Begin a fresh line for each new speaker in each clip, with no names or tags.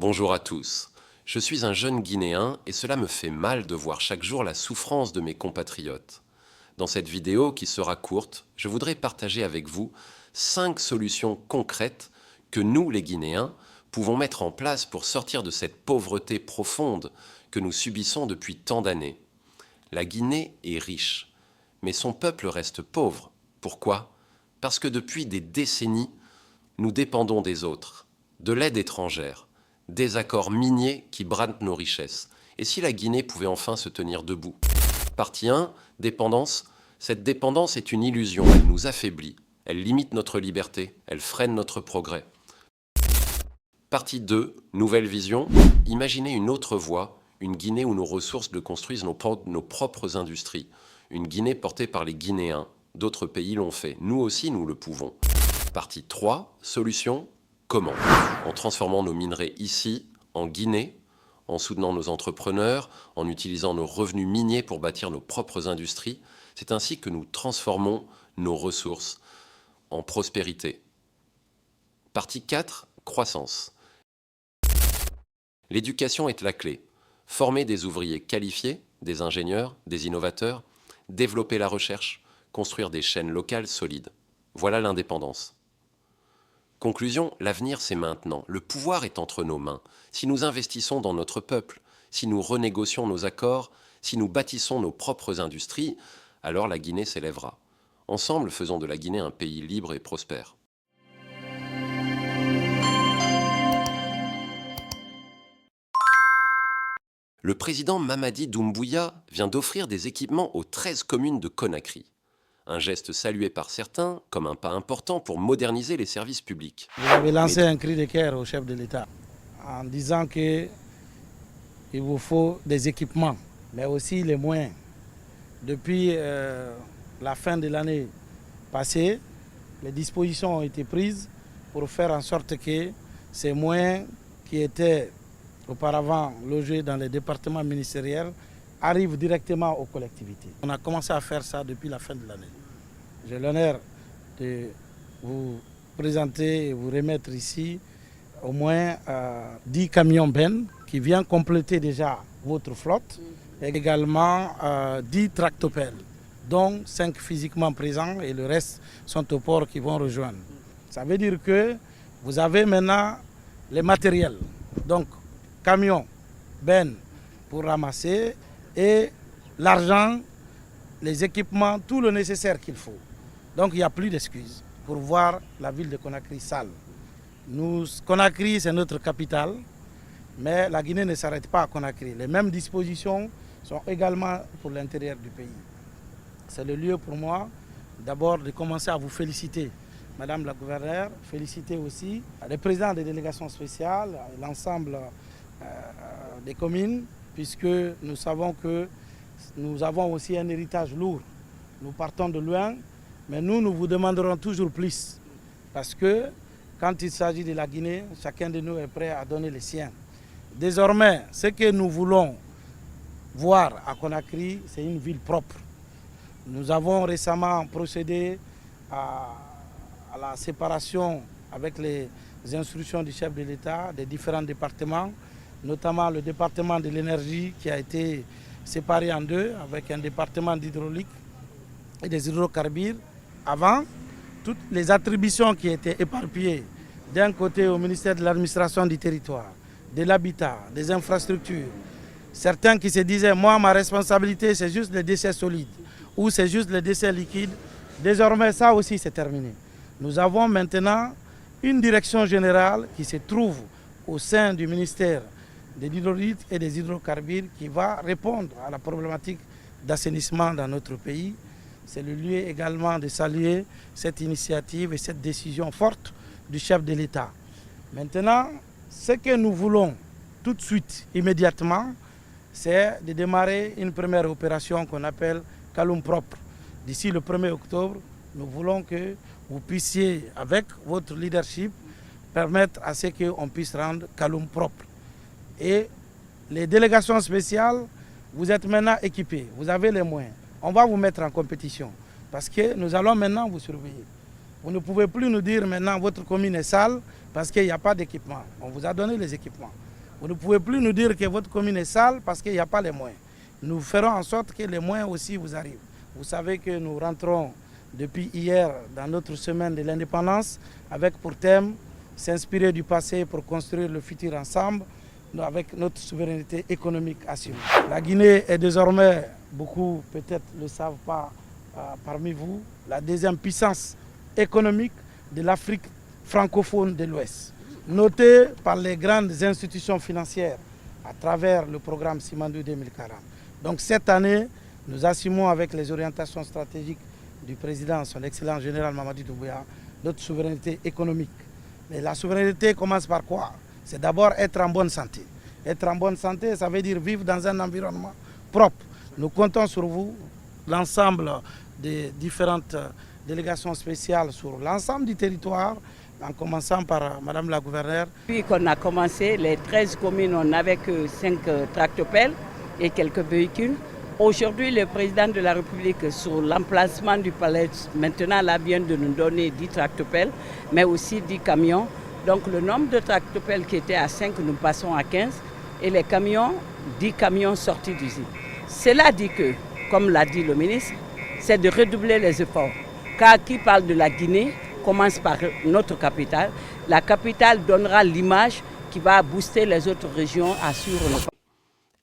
Bonjour à tous. Je suis un jeune Guinéen et cela me fait mal de voir chaque jour la souffrance de mes compatriotes. Dans cette vidéo, qui sera courte, je voudrais partager avec vous 5 solutions concrètes que nous, les Guinéens, pouvons mettre en place pour sortir de cette pauvreté profonde que nous subissons depuis tant d'années. La Guinée est riche, mais son peuple reste pauvre. Pourquoi? Parce que depuis des décennies, nous dépendons des autres, de l'aide étrangère, des accords miniers qui bradent nos richesses. Et si la Guinée pouvait enfin se tenir debout? Partie 1, dépendance. Cette dépendance est une illusion, elle nous affaiblit, elle limite notre liberté, elle freine notre progrès. Partie 2, nouvelle vision. Imaginez une autre voie, une Guinée où nos ressources le construisent nos propres industries. Une Guinée portée par les Guinéens. D'autres pays l'ont fait, nous aussi nous le pouvons. Partie 3, solution. Comment? En transformant nos minerais ici, en Guinée, en soutenant nos entrepreneurs, en utilisant nos revenus miniers pour bâtir nos propres industries. C'est ainsi que nous transformons nos ressources en prospérité. Partie 4, croissance. L'éducation est la clé. Former des ouvriers qualifiés, des ingénieurs, des innovateurs, développer la recherche, construire des chaînes locales solides. Voilà l'indépendance. Conclusion, l'avenir c'est maintenant. Le pouvoir est entre nos mains. Si nous investissons dans notre peuple, si nous renégocions nos accords, si nous bâtissons nos propres industries, alors la Guinée s'élèvera. Ensemble, faisons de la Guinée un pays libre et prospère. Le président Mamadi Doumbouya vient d'offrir des équipements aux 13 communes de Conakry. Un geste salué par certains comme un pas important pour moderniser les services publics.
Vous avez lancé un cri de cœur au chef de l'État en disant qu'il vous faut des équipements, mais aussi les moyens. Depuis la fin de l'année passée, les dispositions ont été prises pour faire en sorte que ces moyens qui étaient auparavant logés dans les départements ministériels arrivent directement aux collectivités. On a commencé à faire ça depuis la fin de l'année. J'ai l'honneur de vous présenter et vous remettre ici au moins 10 camions bennes qui viennent compléter déjà votre flotte et également 10 tractopelles, dont 5 physiquement présents et le reste sont au port qui vont rejoindre. Ça veut dire que vous avez maintenant les matériels, donc camions, bennes pour ramasser et l'argent, les équipements, tout le nécessaire qu'il faut. Donc il n'y a plus d'excuses pour voir la ville de Conakry sale. Conakry, c'est notre capitale, mais la Guinée ne s'arrête pas à Conakry. Les mêmes dispositions sont également pour l'intérieur du pays. C'est le lieu pour moi d'abord de commencer à vous féliciter, Madame la gouverneure, féliciter aussi les présidents des délégations spéciales, l'ensemble des communes, puisque nous savons que nous avons aussi un héritage lourd. Nous partons de loin, mais nous vous demanderons toujours plus. Parce que quand il s'agit de la Guinée, chacun de nous est prêt à donner les siens. Désormais, ce que nous voulons voir à Conakry, c'est une ville propre. Nous avons récemment procédé à la séparation avec les instructions du chef de l'État des différents départements, notamment le département de l'énergie qui a été séparé en deux avec un département d'hydraulique et des hydrocarbures. Avant, toutes les attributions qui étaient éparpillées d'un côté au ministère de l'administration du territoire, de l'habitat, des infrastructures, certains qui se disaient « moi, ma responsabilité, c'est juste les déchets solides » ou « c'est juste les déchets liquides », désormais, ça aussi, c'est terminé. Nous avons maintenant une direction générale qui se trouve au sein du ministère de l'hydraulique et des hydrocarbures qui va répondre à la problématique d'assainissement dans notre pays. C'est le lieu également de saluer cette initiative et cette décision forte du chef de l'État. Maintenant, ce que nous voulons tout de suite, immédiatement, c'est de démarrer une première opération qu'on appelle Kaloum Propre. D'ici le 1er octobre, nous voulons que vous puissiez, avec votre leadership, permettre à ce qu'on puisse rendre Kaloum propre. Et les délégations spéciales, vous êtes maintenant équipés, vous avez les moyens. On va vous mettre en compétition parce que nous allons maintenant vous surveiller. Vous ne pouvez plus nous dire maintenant votre commune est sale parce qu'il n'y a pas d'équipement. On vous a donné les équipements. Vous ne pouvez plus nous dire que votre commune est sale parce qu'il n'y a pas les moyens. Nous ferons en sorte que les moyens aussi vous arrivent. Vous savez que nous rentrons depuis hier dans notre semaine de l'indépendance avec pour thème s'inspirer du passé pour construire le futur ensemble avec notre souveraineté économique assurée. La Guinée est désormais, beaucoup peut-être ne le savent pas parmi vous, la deuxième puissance économique de l'Afrique francophone de l'Ouest. Notée par les grandes institutions financières à travers le programme Simandou 2040. Donc cette année, nous assumons avec les orientations stratégiques du président, son excellence général Mamadi Doumbouya, notre souveraineté économique. Mais la souveraineté commence par quoi? C'est d'abord être en bonne santé. Être en bonne santé, ça veut dire vivre dans un environnement propre. Nous comptons sur vous, l'ensemble des différentes délégations spéciales sur l'ensemble du territoire, en commençant par Madame la gouverneure.
Depuis qu'on a commencé, les 13 communes, on n'avait que 5 tractopelles et quelques véhicules. Aujourd'hui, le président de la République, sur l'emplacement du palais, maintenant là, vient de nous donner 10 tractopelles, mais aussi 10 camions. Donc le nombre de tractopelles qui était à 5, nous passons à 15. Et les camions, 10 camions sortis d'usine. Cela dit que, comme l'a dit le ministre, c'est de redoubler les efforts. Car qui parle de la Guinée commence par notre capitale. La capitale donnera l'image qui va booster les autres régions à suivre le.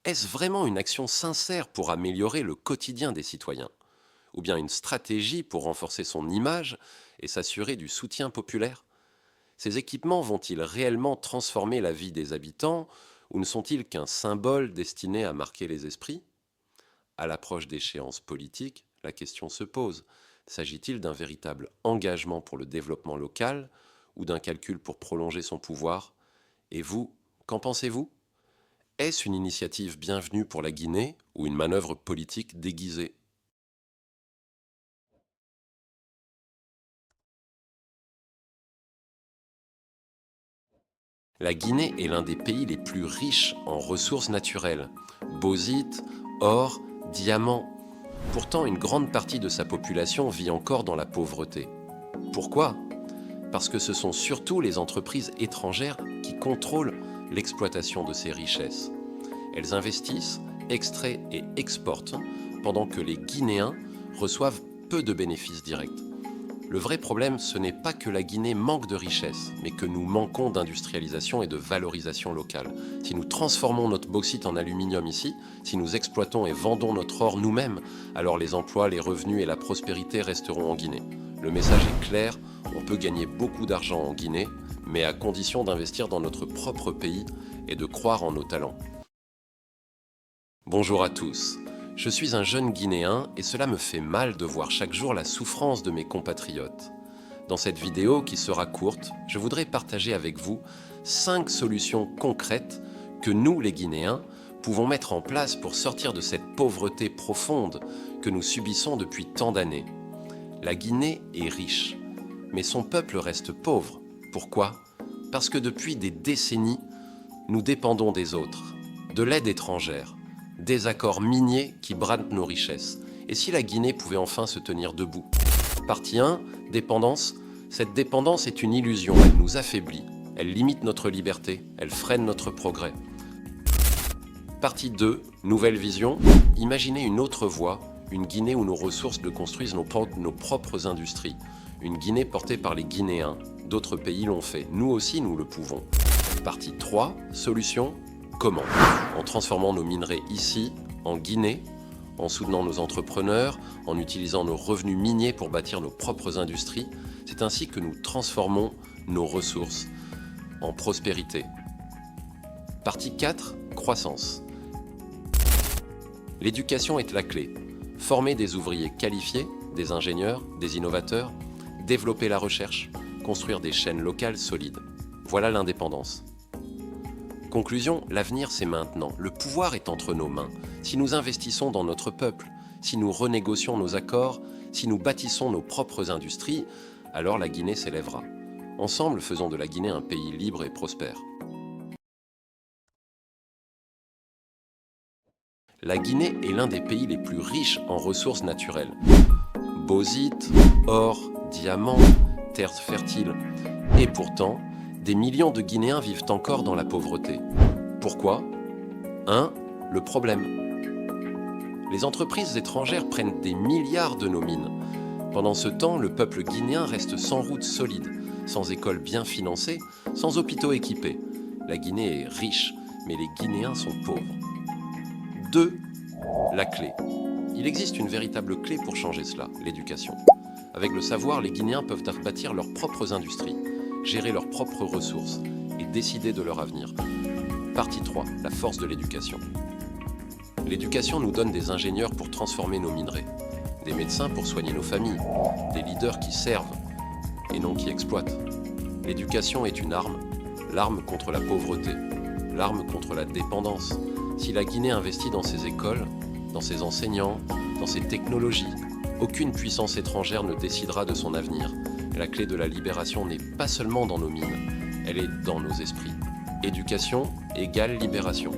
Est-ce vraiment une action sincère pour améliorer le quotidien des citoyens? Ou bien une stratégie pour renforcer son image et s'assurer du soutien populaire? Ces équipements vont-ils réellement transformer la vie des habitants ou ne sont-ils qu'un symbole destiné à marquer les esprits? À l'approche d'échéances politiques, la question se pose. S'agit-il d'un véritable engagement pour le développement local ou d'un calcul pour prolonger son pouvoir? Et vous, qu'en pensez-vous? Est-ce une initiative bienvenue pour la Guinée ou une manœuvre politique déguisée? La Guinée est l'un des pays les plus riches en ressources naturelles. Bauxite, or, diamants. Pourtant, une grande partie de sa population vit encore dans la pauvreté. Pourquoi? Parce que ce sont surtout les entreprises étrangères qui contrôlent l'exploitation de ces richesses. Elles investissent, extraient et exportent, pendant que les Guinéens reçoivent peu de bénéfices directs. Le vrai problème, ce n'est pas que la Guinée manque de richesses, mais que nous manquons d'industrialisation et de valorisation locale. Si nous transformons notre bauxite en aluminium ici, si nous exploitons et vendons notre or nous-mêmes, alors les emplois, les revenus et la prospérité resteront en Guinée. Le message est clair, on peut gagner beaucoup d'argent en Guinée, mais à condition d'investir dans notre propre pays et de croire en nos talents. Bonjour à tous. Je suis un jeune Guinéen et cela me fait mal de voir chaque jour la souffrance de mes compatriotes. Dans cette vidéo, qui sera courte, je voudrais partager avec vous 5 solutions concrètes que nous, les Guinéens, pouvons mettre en place pour sortir de cette pauvreté profonde que nous subissons depuis tant d'années. La Guinée est riche, mais son peuple reste pauvre. Pourquoi? Parce que depuis des décennies, nous dépendons des autres, de l'aide étrangère, des accords miniers qui bradent nos richesses. Et si la Guinée pouvait enfin se tenir debout? Partie 1, dépendance. Cette dépendance est une illusion, elle nous affaiblit, elle limite notre liberté, elle freine notre progrès. Partie 2, nouvelle vision. Imaginez une autre voie, une Guinée où nos ressources ne construisent nos propres industries. Une Guinée portée par les Guinéens. D'autres pays l'ont fait, nous aussi nous le pouvons. Partie 3, solution. Comment? En transformant nos minerais ici, en Guinée, en soutenant nos entrepreneurs, en utilisant nos revenus miniers pour bâtir nos propres industries. C'est ainsi que nous transformons nos ressources en prospérité. Partie 4, croissance. L'éducation est la clé. Former des ouvriers qualifiés, des ingénieurs, des innovateurs, développer la recherche, construire des chaînes locales solides. Voilà l'indépendance. Conclusion, l'avenir c'est maintenant. Le pouvoir est entre nos mains. Si nous investissons dans notre peuple, si nous renégocions nos accords, si nous bâtissons nos propres industries, alors la Guinée s'élèvera. Ensemble, faisons de la Guinée un pays libre et prospère. La Guinée est l'un des pays les plus riches en ressources naturelles. Bauxite, or, diamants, terres fertiles. Et pourtant, des millions de Guinéens vivent encore dans la pauvreté. Pourquoi ? 1. Le problème. Les entreprises étrangères prennent des milliards de nos mines. Pendant ce temps, le peuple guinéen reste sans routes solides, sans écoles bien financées, sans hôpitaux équipés. La Guinée est riche, mais les Guinéens sont pauvres. 2. La clé. Il existe une véritable clé pour changer cela, l'éducation. Avec le savoir, les Guinéens peuvent bâtir leurs propres industries, gérer leurs propres ressources et décider de leur avenir. Partie 3. La force de l'éducation. L'éducation nous donne des ingénieurs pour transformer nos minerais, des médecins pour soigner nos familles, des leaders qui servent et non qui exploitent. L'éducation est une arme, l'arme contre la pauvreté, l'arme contre la dépendance. Si la Guinée investit dans ses écoles, dans ses enseignants, dans ses technologies, aucune puissance étrangère ne décidera de son avenir. La clé de la libération n'est pas seulement dans nos mines, elle est dans nos esprits. Éducation égale libération.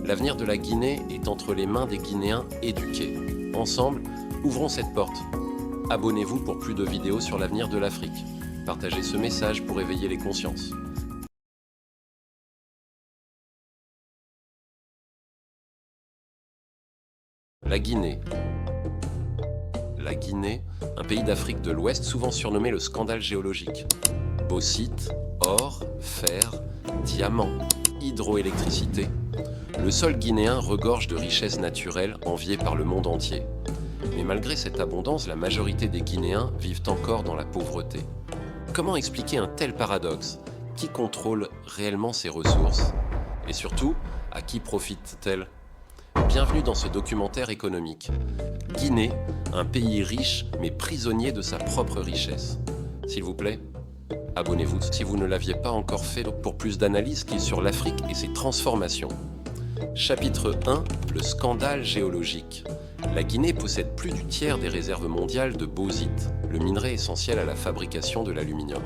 L'avenir de la Guinée est entre les mains des Guinéens éduqués. Ensemble, ouvrons cette porte. Abonnez-vous pour plus de vidéos sur l'avenir de l'Afrique. Partagez ce message pour éveiller les consciences. La Guinée. La Guinée, un pays d'Afrique de l'Ouest souvent surnommé le scandale géologique. Bauxite, or, fer, diamants, hydroélectricité. Le sol guinéen regorge de richesses naturelles enviées par le monde entier. Mais malgré cette abondance, la majorité des Guinéens vivent encore dans la pauvreté. Comment expliquer un tel paradoxe ? Qui contrôle réellement ces ressources ? Et surtout, à qui profitent-elles ? Bienvenue dans ce documentaire économique. Guinée, un pays riche mais prisonnier de sa propre richesse. S'il vous plaît, abonnez-vous si vous ne l'aviez pas encore fait pour plus d'analyses sur l'Afrique et ses transformations. Chapitre 1. Le scandale géologique. La Guinée possède plus du tiers des réserves mondiales de bauxite, le minerai essentiel à la fabrication de l'aluminium.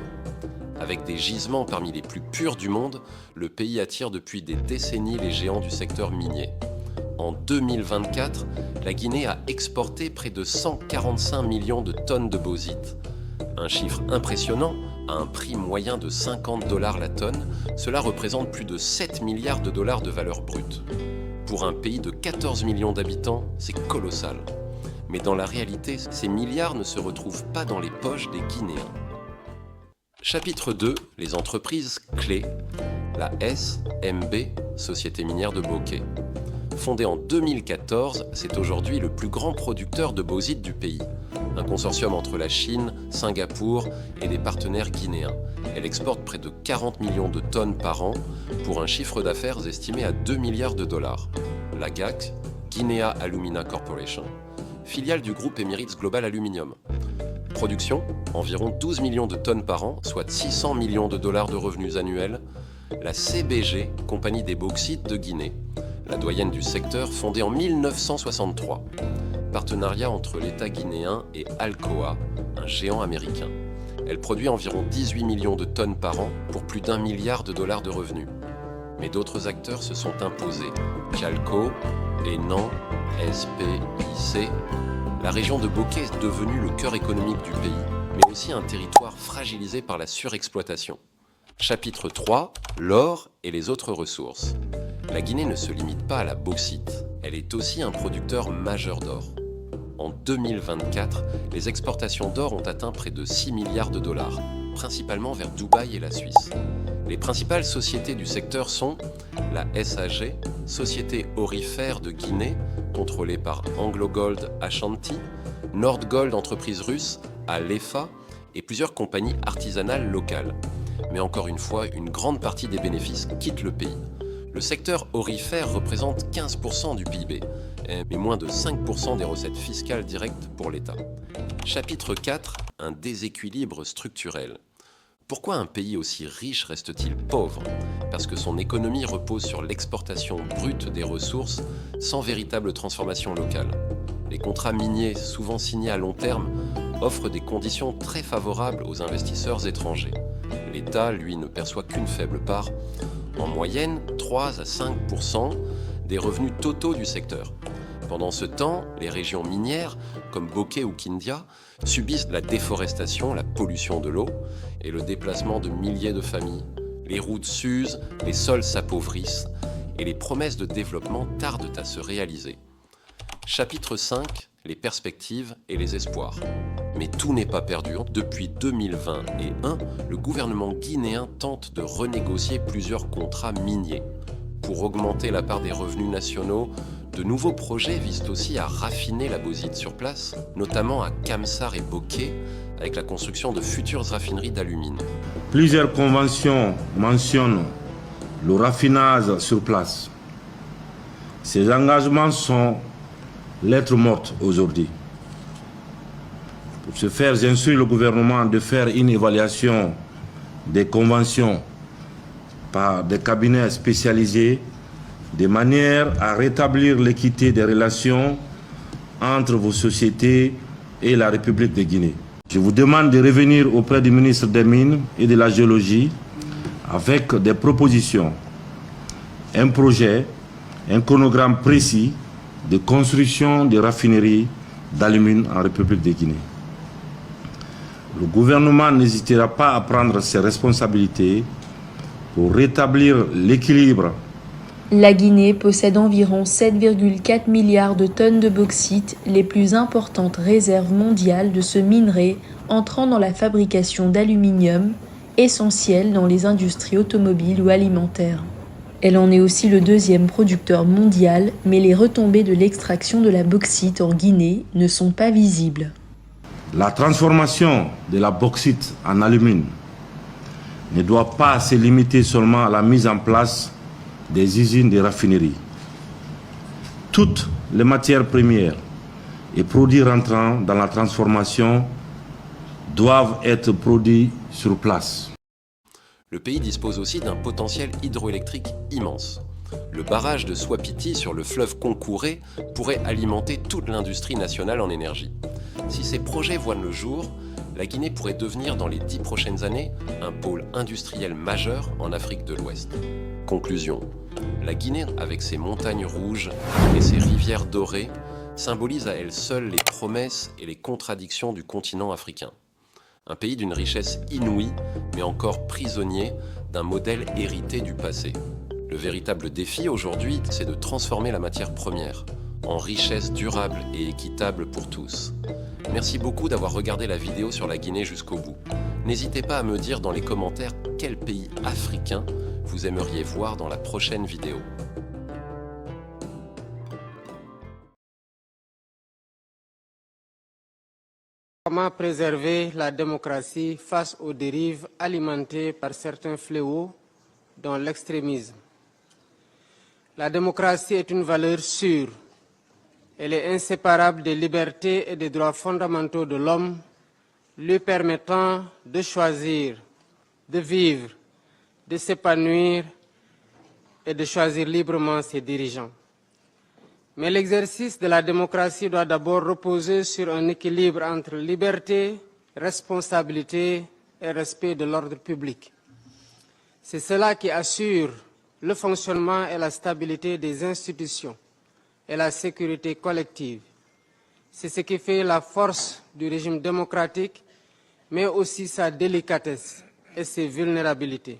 Avec des gisements parmi les plus purs du monde, le pays attire depuis des décennies les géants du secteur minier. En 2024, la Guinée a exporté près de 145 millions de tonnes de bauxite. Un chiffre impressionnant, à un prix moyen de $50 la tonne, cela représente plus de 7 milliards de dollars de valeur brute. Pour un pays de 14 millions d'habitants, c'est colossal. Mais dans la réalité, ces milliards ne se retrouvent pas dans les poches des Guinéens. Chapitre 2. Les entreprises clés. La SMB, Société minière de Bokeh. Fondée en 2014, c'est aujourd'hui le plus grand producteur de bauxite du pays. Un consortium entre la Chine, Singapour et des partenaires guinéens. Elle exporte près de 40 millions de tonnes par an pour un chiffre d'affaires estimé à 2 milliards de dollars. La GAC, Guinea Alumina Corporation, filiale du groupe Emirates Global Aluminium. Production, environ 12 millions de tonnes par an, soit 600 millions de dollars de revenus annuels. La CBG, Compagnie des bauxites de Guinée, la doyenne du secteur, fondée en 1963. Partenariat entre l'État guinéen et Alcoa, un géant américain. Elle produit environ 18 millions de tonnes par an pour plus d'1 milliard de dollars de revenus. Mais d'autres acteurs se sont imposés. Calco, Enan, SPIC. La région de Bokeh est devenue le cœur économique du pays, mais aussi un territoire fragilisé par la surexploitation. Chapitre 3. L'or et les autres ressources. La Guinée ne se limite pas à la bauxite, elle est aussi un producteur majeur d'or. En 2024, les exportations d'or ont atteint près de 6 milliards de dollars, principalement vers Dubaï et la Suisse. Les principales sociétés du secteur sont la SAG, Société aurifère de Guinée, contrôlée par AngloGold Ashanti, Nordgold, entreprise russe, à l'EFA, et plusieurs compagnies artisanales locales. Mais encore une fois, une grande partie des bénéfices quitte le pays. Le secteur aurifère représente 15% du PIB, mais moins de 5% des recettes fiscales directes pour l'État. Chapitre 4. Un déséquilibre structurel. Pourquoi un pays aussi riche reste-t-il pauvre ? Parce que son économie repose sur l'exportation brute des ressources sans véritable transformation locale. Les contrats miniers, souvent signés à long terme, offrent des conditions très favorables aux investisseurs étrangers. L'État, lui, ne perçoit qu'une faible part, en moyenne 3 à 5% des revenus totaux du secteur. Pendant ce temps, les régions minières, comme Bokeh ou Kindia, subissent la déforestation, la pollution de l'eau et le déplacement de milliers de familles. Les routes s'usent, les sols s'appauvrissent et les promesses de développement tardent à se réaliser. Chapitre 5, les perspectives et les espoirs. Mais tout n'est pas perdu. Depuis 2021, le gouvernement guinéen tente de renégocier plusieurs contrats miniers. Pour augmenter la part des revenus nationaux, de nouveaux projets visent aussi à raffiner la bauxite sur place, notamment à Kamsar et Boké, avec la construction de futures raffineries d'alumine.
Plusieurs conventions mentionnent le raffinage sur place. Ces engagements sont lettres mortes aujourd'hui. Pour ce faire, j'instruis le gouvernement de faire une évaluation des conventions par des cabinets spécialisés de manière à rétablir l'équité des relations entre vos sociétés et la République de Guinée. Je vous demande de revenir auprès du ministre des Mines et de la Géologie avec des propositions, un projet, un chronogramme précis de construction de raffineries d'alumine en République de Guinée. Le gouvernement n'hésitera pas à prendre ses responsabilités pour rétablir l'équilibre.
La Guinée possède environ 7,4 milliards de tonnes de bauxite, les plus importantes réserves mondiales de ce minerai entrant dans la fabrication d'aluminium, essentiel dans les industries automobiles ou alimentaires. Elle en est aussi le deuxième producteur mondial, mais les retombées de l'extraction de la bauxite en Guinée ne sont pas visibles.
La transformation de la bauxite en alumine ne doit pas se limiter seulement à la mise en place des usines de raffinerie. Toutes les matières premières et produits rentrant dans la transformation doivent être produits sur place.
Le pays dispose aussi d'un potentiel hydroélectrique immense. Le barrage de Swapiti sur le fleuve Concouré pourrait alimenter toute l'industrie nationale en énergie. Si ces projets voient le jour, la Guinée pourrait devenir dans les 10 prochaines années un pôle industriel majeur en Afrique de l'Ouest. Conclusion. La Guinée, avec ses montagnes rouges et ses rivières dorées, symbolise à elle seule les promesses et les contradictions du continent africain. Un pays d'une richesse inouïe, mais encore prisonnier d'un modèle hérité du passé. Le véritable défi aujourd'hui, c'est de transformer la matière première en richesse durable et équitable pour tous. Merci beaucoup d'avoir regardé la vidéo sur la Guinée jusqu'au bout. N'hésitez pas à me dire dans les commentaires quel pays africain vous aimeriez voir dans la prochaine vidéo.
Comment préserver la démocratie face aux dérives alimentées par certains fléaux, dont l'extrémisme? La démocratie est une valeur sûre. Elle est inséparable des libertés et des droits fondamentaux de l'homme, lui permettant de choisir, de vivre, de s'épanouir et de choisir librement ses dirigeants. Mais l'exercice de la démocratie doit d'abord reposer sur un équilibre entre liberté, responsabilité et respect de l'ordre public. C'est cela qui assure le fonctionnement et la stabilité des institutions et la sécurité collective. C'est ce qui fait la force du régime démocratique, mais aussi sa délicatesse et ses vulnérabilités.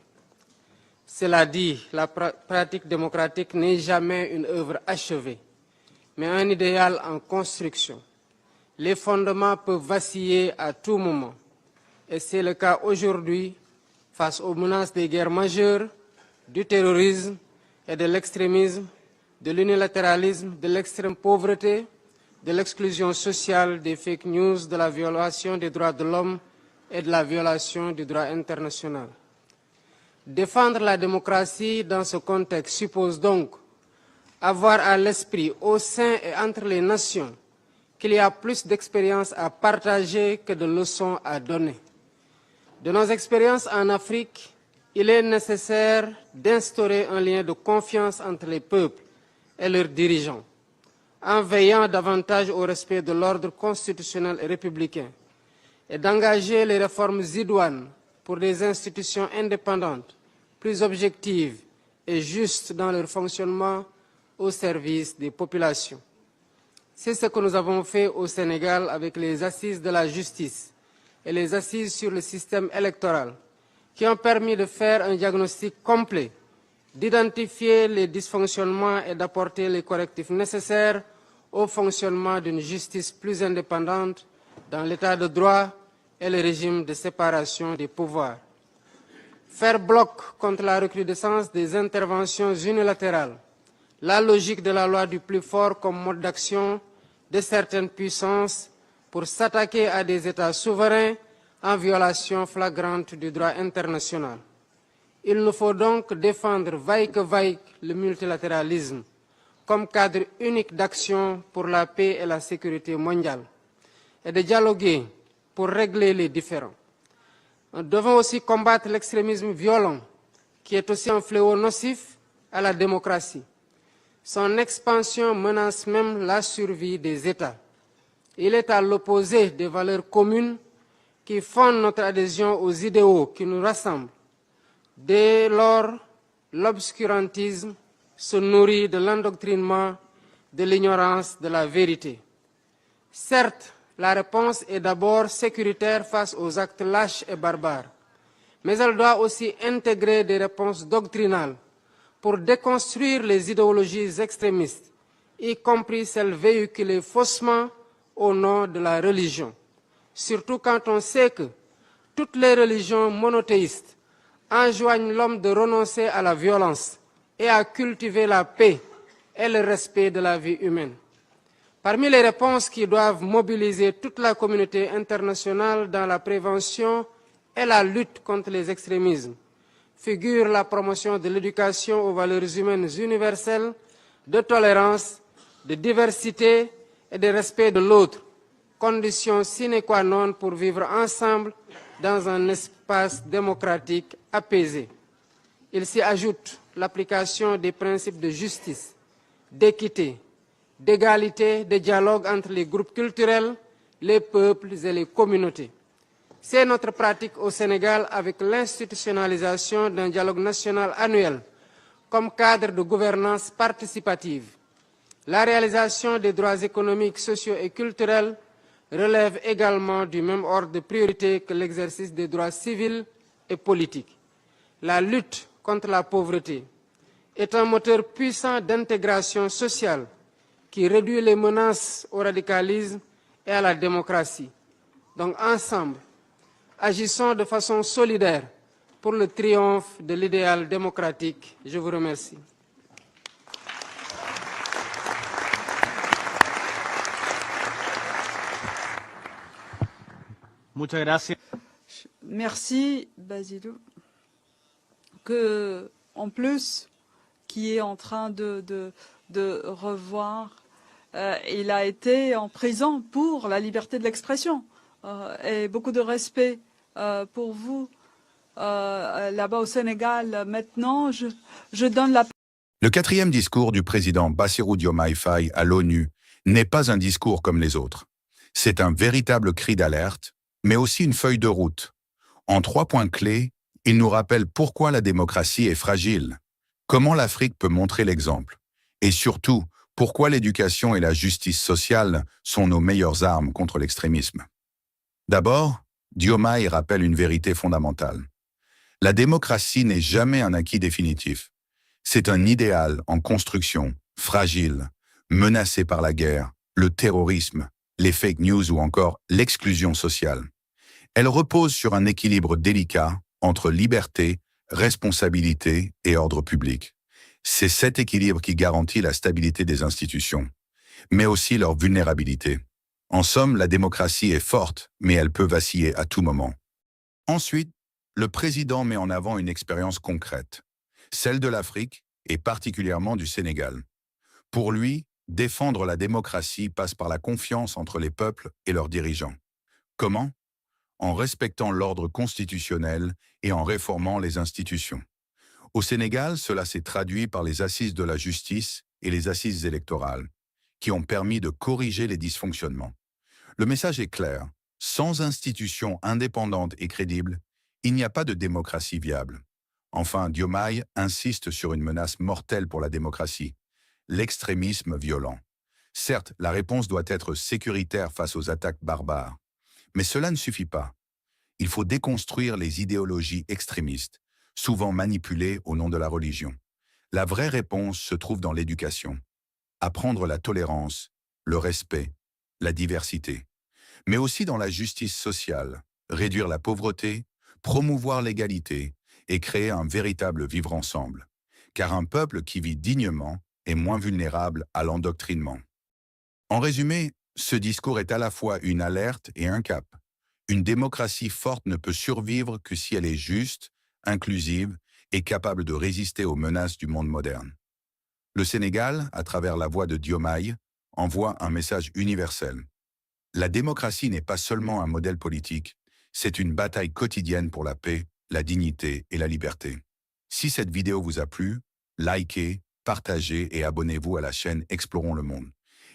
Cela dit, la pratique démocratique n'est jamais une œuvre achevée, mais un idéal en construction. Les fondements peuvent vaciller à tout moment, et c'est le cas aujourd'hui face aux menaces des guerres majeures, du terrorisme et de l'extrémisme, de l'unilatéralisme, de l'extrême pauvreté, de l'exclusion sociale, des fake news, de la violation des droits de l'homme et de la violation du droit international. Défendre la démocratie dans ce contexte suppose donc avoir à l'esprit, au sein et entre les nations, qu'il y a plus d'expériences à partager que de leçons à donner. De nos expériences en Afrique, il est nécessaire d'instaurer un lien de confiance entre les peuples et leurs dirigeants, en veillant davantage au respect de l'ordre constitutionnel et républicain, et d'engager les réformes idoines pour des institutions indépendantes, plus objectives et justes dans leur fonctionnement au service des populations. C'est ce que nous avons fait au Sénégal avec les assises de la justice et les assises sur le système électoral, qui ont permis de faire un diagnostic complet d'identifier les dysfonctionnements et d'apporter les correctifs nécessaires au fonctionnement d'une justice plus indépendante dans l'état de droit et le régime de séparation des pouvoirs. Faire bloc contre la recrudescence des interventions unilatérales, la logique de la loi du plus fort comme mode d'action de certaines puissances pour s'attaquer à des États souverains en violation flagrante du droit international. Il nous faut donc défendre vaille que vaille le multilatéralisme comme cadre unique d'action pour la paix et la sécurité mondiale et de dialoguer pour régler les différends. Nous devons aussi combattre l'extrémisme violent qui est aussi un fléau nocif à la démocratie. Son expansion menace même la survie des États. Il est à l'opposé des valeurs communes qui fondent notre adhésion aux idéaux qui nous rassemblent. Dès lors, l'obscurantisme se nourrit de l'endoctrinement, de l'ignorance de la vérité. Certes, la réponse est d'abord sécuritaire face aux actes lâches et barbares, mais elle doit aussi intégrer des réponses doctrinales pour déconstruire les idéologies extrémistes, y compris celles véhiculées faussement au nom de la religion. Surtout quand on sait que toutes les religions monothéistes enjoignent l'homme de renoncer à la violence et à cultiver la paix et le respect de la vie humaine. Parmi les réponses qui doivent mobiliser toute la communauté internationale dans la prévention et la lutte contre les extrémismes figure la promotion de l'éducation aux valeurs humaines universelles, de tolérance, de diversité et de respect de l'autre, condition sine qua non pour vivre ensemble dans un espace démocratique apaisé. Il s'y ajoute l'application des principes de justice, d'équité, d'égalité, de dialogue entre les groupes culturels, les peuples et les communautés. C'est notre pratique au Sénégal avec l'institutionnalisation d'un dialogue national annuel comme cadre de gouvernance participative. La réalisation des droits économiques, sociaux et culturels relève également du même ordre de priorité que l'exercice des droits civils et politiques. La lutte contre la pauvreté est un moteur puissant d'intégration sociale qui réduit les menaces au radicalisme et à la démocratie. Donc ensemble, agissons de façon solidaire pour le triomphe de l'idéal démocratique. Je vous remercie.
Muchas gracias.
Merci, Basilou. Que, en plus, qui est en train de revoir, il a été en prison pour la liberté de l'expression. Et beaucoup de respect pour vous là-bas au Sénégal. Maintenant, je donne la...
Le quatrième discours du président Bassirou Diomaye Faye à l'ONU n'est pas un discours comme les autres. C'est un véritable cri d'alerte, mais aussi une feuille de route. En 3 points clés, il nous rappelle pourquoi la démocratie est fragile, comment l'Afrique peut montrer l'exemple, et surtout, pourquoi l'éducation et la justice sociale sont nos meilleures armes contre l'extrémisme. D'abord, Diomaye rappelle une vérité fondamentale. La démocratie n'est jamais un acquis définitif. C'est un idéal en construction, fragile, menacé par la guerre, le terrorisme, les fake news ou encore l'exclusion sociale. Elle repose sur un équilibre délicat entre liberté, responsabilité et ordre public. C'est cet équilibre qui garantit la stabilité des institutions, mais aussi leur vulnérabilité. En somme, la démocratie est forte, mais elle peut vaciller à tout moment. Ensuite, le président met en avant une expérience concrète, celle de l'Afrique et particulièrement du Sénégal. Pour lui, défendre la démocratie passe par la confiance entre les peuples et leurs dirigeants. Comment ? En respectant l'ordre constitutionnel et en réformant les institutions. Au Sénégal, cela s'est traduit par les assises de la justice et les assises électorales, qui ont permis de corriger les dysfonctionnements. Le message est clair, sans institutions indépendantes et crédibles, il n'y a pas de démocratie viable. Enfin, Diomaye insiste sur une menace mortelle pour la démocratie, l'extrémisme violent. Certes, la réponse doit être sécuritaire face aux attaques barbares, mais cela ne suffit pas. Il faut déconstruire les idéologies extrémistes, souvent manipulées au nom de la religion. La vraie réponse se trouve dans l'éducation. Apprendre la tolérance, le respect, la diversité, mais aussi dans la justice sociale, réduire la pauvreté, promouvoir l'égalité et créer un véritable vivre ensemble. Car un peuple qui vit dignement est moins vulnérable à l'endoctrinement. En résumé, ce discours est à la fois une alerte et un cap. Une démocratie forte ne peut survivre que si elle est juste, inclusive et capable de résister aux menaces du monde moderne. Le Sénégal, à travers la voix de Diomaye, envoie un message universel. La démocratie n'est pas seulement un modèle politique, c'est une bataille quotidienne pour la paix, la dignité et la liberté. Si cette vidéo vous a plu, likez, partagez et abonnez-vous à la chaîne Explorons le monde.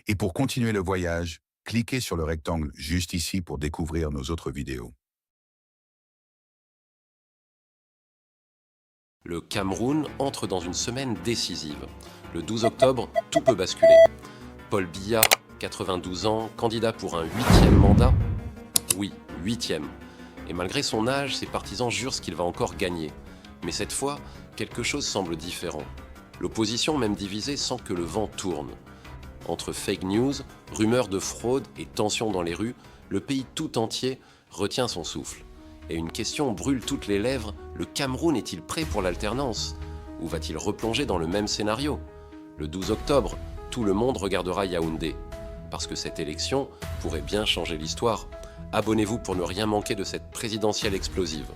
Et pour continuer le voyage, cliquez sur le rectangle juste ici pour découvrir nos autres vidéos.
Le Cameroun entre dans une semaine décisive. Le 12 octobre, tout peut basculer. Paul Biya, 92 ans, candidat pour un 8e mandat. Oui, 8e. Et malgré son âge, ses partisans jurent qu'il va encore gagner. Mais cette fois, quelque chose semble différent. L'opposition, même divisée, sent que le vent tourne. Entre fake news, rumeurs de fraude et tensions dans les rues, le pays tout entier retient son souffle. Et une question brûle toutes les lèvres, le Cameroun est-il prêt pour l'alternance? Ou va-t-il replonger dans le même scénario? Le 12 octobre, tout le monde regardera Yaoundé. Parce que cette élection pourrait bien changer l'histoire. Abonnez-vous pour ne rien manquer de cette présidentielle explosive.